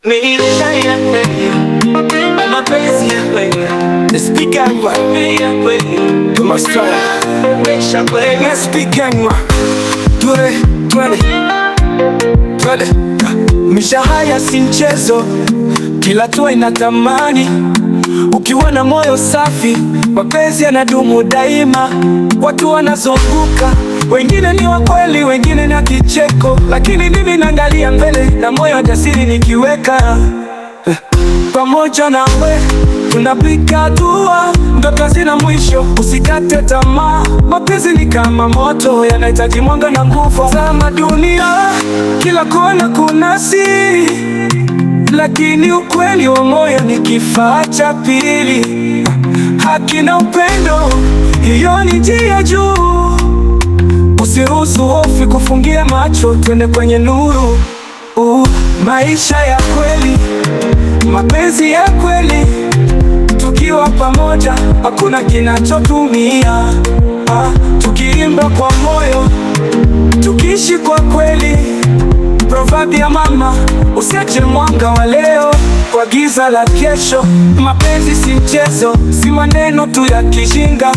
Maisha ya kweli, mapenzi ya kweli, Nespigangwa ya kweli, tumaswala maisha kweli, Nespigangwa twende Maisha haya si mchezo, kila hatua ina thamani. Ukiwa na moyo safi, mapenzi yanadumu daima. Watu wanazunguka, wengine ni wa kweli, wengine ni kicheko, lakini mimi naangalia mbele na moyo jasiri nikiweka pamoja nawe tunapiga hatua, ndoto zina mwisho, usikate tamaa. Mapenzi ni kama moto, yanahitaji mwanga na nguvu. Tazama dunia, kila kona kuna siri, lakini ukweli wa moyo ni kifaa cha pili. Haki na upendo, hiyo ni njia juu. Usiruhusu hofu kufungia macho, twende kwenye nuru. Maisha ya kweli, mapenzi ya kweli, tukiwa pamoja hakuna kinachotumia. Tukiimba kwa moyo, tukiishi kwa kweli. Proverbi ya mama, usiache mwanga wa leo kwa giza la kesho. Mapenzi si mchezo, si maneno tu ya kijinga.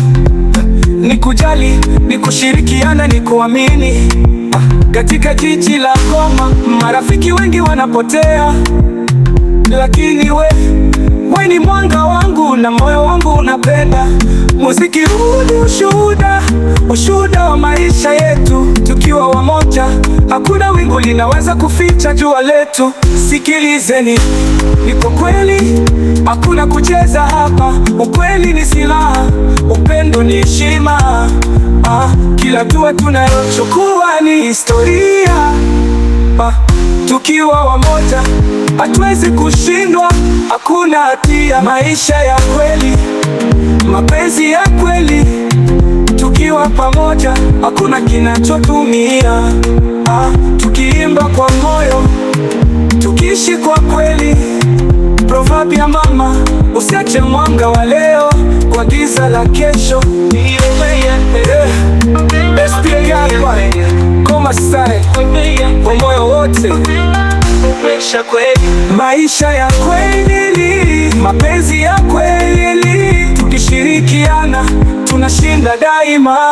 Ni kujali, ni kushirikiana, ni kuamini. Katika jiji la Goma, marafiki wengi wanapotea, lakini we ni mwanga wangu na moyo wangu unapenda. Muziki huu ni ushuhuda wa maisha yetu. Tukiwa wamoja, hakuna wingu linaweza kuficha jua letu. Sikilizeni, niko kweli, hakuna kucheza hapa. Ukweli ni silaha, upendo ni heshima. Kila hatua tunayochukua ni historia. Tukiwa wamoja, hatuwezi kushindwa, hakuna hatia. Maisha ya kweli, mapenzi ya kweli, tukiwa pamoja hakuna kinachotumia. Tukiimba kwa moyo, tukiishi kwa kweli. Proverbi ya mama, usiache mwanga wa leo kwa giza la kesho. Koma style kwa moyo wote. Maisha ya kweli, mapenzi ya kweli, tukishirikiana tunashinda daima.